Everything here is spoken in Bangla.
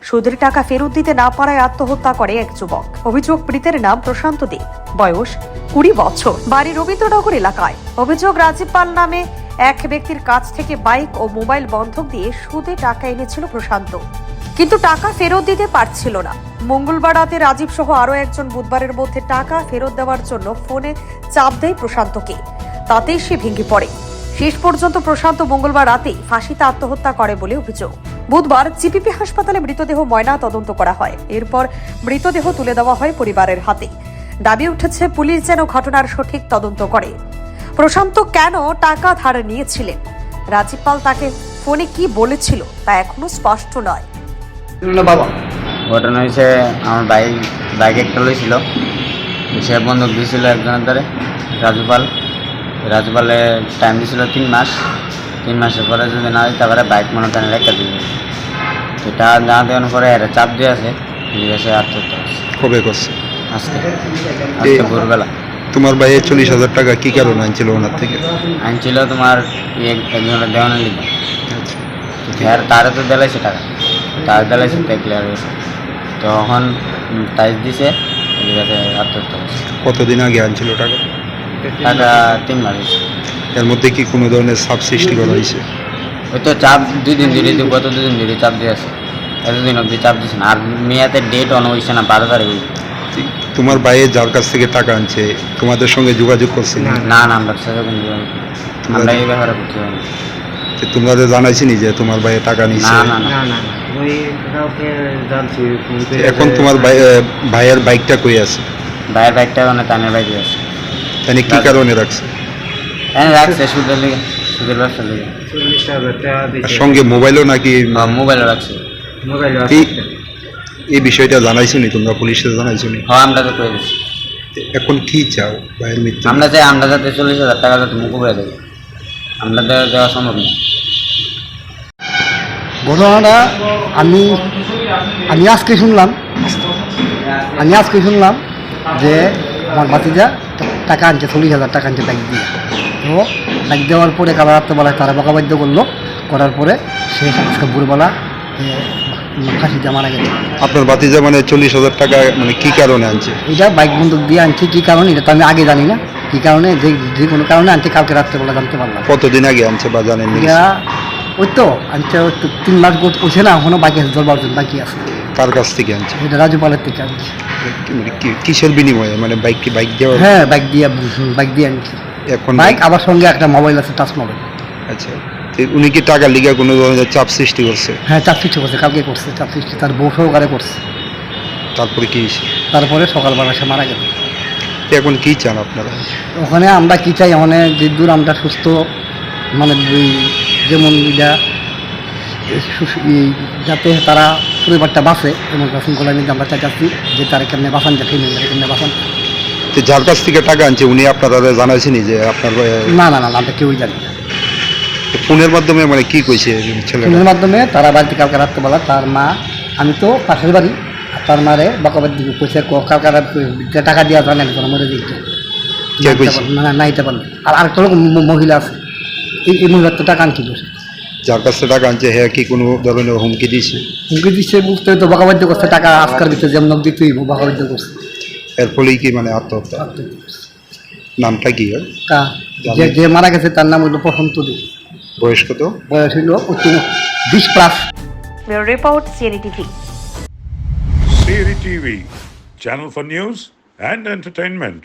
সুদের টাকা ফেরত দিতে না পারায় আত্মহত্যা করে এক যুবক। অভিযোগ, মৃতের নাম প্রশান্ত দে, বয়স 20 বছর, বাড়ি রবীন্দ্রনগর এলাকায়। অভিযোগ, রাজীব পাল নামে এক ব্যক্তির কাছ থেকে বাইক ও মোবাইল বন্ধক দিয়ে সুদে টাকা এনেছিল প্রশান্ত, কিন্তু টাকা ফেরত দিতে পারছিল না। মঙ্গলবার রাতে রাজীব সহ আরো একজন বুধবারের মধ্যে টাকা ফেরত দেওয়ার জন্য ফোনে চাপ দেয় প্রশান্তকে, তাতেই সে ভেঙে পড়ে। শেষ পর্যন্ত প্রশান্ত মঙ্গলবার রাতে ফাঁসিতে আত্মহত্যা করে বলে অভিযোগ। বুধবার জিপিপি হাসপাতালে মৃতদেহ ময়না তদন্ত করা হয়। এরপর মৃতদেহ তুলে দেওয়া হয় পরিবারের হাতে। দাবি উঠেছে, পুলিশ যেন ঘটনার সঠিক তদন্ত করে। প্রশান্ত কেন টাকা ধার নিয়েছিলেন, রাজীব পাল তাকে ফোনে কি বলেছিল তা এখনো স্পষ্ট নয়। বাবা, ঘটনা হয়েছে, আমার বাইক একটা লইছিল, সে বন্ধক দিয়েছিল একজনের দ্বারে, রাজু পালে টাইম দিয়েছিল 3 মাস। 3 মাসের পরে যদি না দিতে পারে বাইক মনে করেন রেখে দিবে। সেটা না দেওয়ার পরে এরা চাপ দিয়ে আছে, সে আত্মহত্যা করছে। কবে করছে? আজকে ভোরবেলা। তোমার ভাইয়ের 40,000 টাকা কি কারণ আনছিল ওনার থেকে? আনছিল তোমার একজনের দেওয়ানের লিখে, তারে তো দেলাইছে টাকা, তার দেলাইছে ক্লিয়ার হয়েছে, তখন টাইস দিছে, আত্মহত্যা করছে। কতদিন আগে আনছিল টাকা? 3 মাস হয়েছে। এর মধ্যে কি কোনো ধরনের চাপ সৃষ্টি করা হয়েছে? ওই তো চাপ 2 দিন ধরে, গত 2 দিন ধরে চাপ দিয়ে আছে, এতদিন অব্দি চাপ দিচ্ছে না। আর মেয়াদের ডেট অন হয়েছে না, 12 তারিখ। তোমার ভাইয়ের যার কাছ থেকে টাকা আনছে তোমাদের সঙ্গে যোগাযোগ করছে না? না, আমরা আমরা এই ব্যাপারে করতে পারি। তোমরা জানাইছিনি যে তোমার ভাইয়ের টাকা নিচ্ছে? না। এখন তোমার ভাইয়ের বাইকটা কই আছে? ভাইয়ের বাইকটা মানে তানের বাইকে আছে। তাহলে কি কারণে রাখছে? হ্যাঁ, রাখছে সুদের লেগে, সুদের ব্যবসার লেগে। সঙ্গে মোবাইলও নাকি? মোবাইলও রাখছে। এই বিষয়টা জানাইছনি তোমরা? পুলিশে জানাইছনি? হ্যাঁ, আমরা তো করে দিচ্ছি। এখন কি চাও ভাইয়ের মৃত্যু? আমরা চাই আমরা যাতে 40,000 টাকা যাতে মুখ করে দেবো, আমরা দেওয়া সম্ভব না। ঘটনাটা আমি আজকে শুনলাম যে আমার বাতিজা টাকা আনছে, 40,000 টাকা আনছে ব্যাগ দিয়ে। তো ব্যাগ দেওয়ার পরে কাল রাত্রেবেলায় তারা বকাবাদ্য করার পরে সে আজকে ভোরবেলা ফাঁসিতে মারা গেছে। আপনার বাতিজা মানে 40,000 টাকা মানে কি কারণে আনছে? এটা বাইক বন্দুক দিয়ে আনছে, কি কারণে এটা তো আমি আগে জানি না। কি কারণে, যে কোনো কারণে আনছে, কালকে রাত্রেবেলা জানতে পারলাম। কতদিন আগে আনছে বা জানেন? ওই তো আনছে, 3 মাস ওঠে না, এখনো বাকি আছে, 10-12 দিন বাকি আছে। কার কাছ থেকে আনছে? এটা রাজু পালের থেকে আনছে। কিসের বিনিময়ে? মানে বাইক দেওয়া? হ্যাঁ, বাইক দিয়ে আনছি। এখন বাইক আবার সঙ্গে একটা মোবাইল আছে, টাচ মোবাইল। আচ্ছা, উনি কি টাকার লিগে কোনো ধরনের চাপ সৃষ্টি করছে? হ্যাঁ, চাপ সৃষ্টি করছে, কালকে করছে চাপ সৃষ্টি, তার বউ সহকারে করছে। তারপরে কি? তারপরে সকালবেলা সে মারা গেল। এখন কি চান আপনারা? ওখানে আমরা কি চাই, ওখানে যে দূর আমরা সুস্থ, মানে যেমন যাতে তারা পরিবারটা বাঁচে, এমন শৃঙ্খলা নিয়ে আমরা চাইছি যে তারা কেমনে বাঁচান, যায় কেমনে বাঁচান। যার কাছ থেকে টাকা আনছে উনি আপনারা জানাইছেনি যে আপনার? না, আমরা কেউই জানি না। ফোনের মাধ্যমে মানে কি কইছে ছেলে? ফোনের মাধ্যমে তারা বাড়িতে কালকে রাত্রেবেলা তার মা, আমি তো পাশের বাড়ি, তার মারে বকাবাদ দিকে কইছে, কালকে টাকা দেওয়া জানে না, মরে দিচ্ছে নাইতে পারলে। আর আরেকটা লোক মহিলা আছে, এই মহিলার তো টাকা আনছিল। যার কাছ থেকে টাকা আনছে হ্যাঁ কি কোনো ধরনের হুমকি দিচ্ছে? হুমকি দিচ্ছে বুঝতে তো বকাবাদ্য করছে, টাকা আজকার দিচ্ছে, যেমন দিতেই বকাবাদ্য করছে। এর ফলেই কি মানে আত্মহত্যা? নামটা কি? যে মারা গেছে তার নাম হইল প্রশান্ত দে। বয়স কত? বয়স হইল 20+। Report CNE TV. CNE TV, channel for news and entertainment.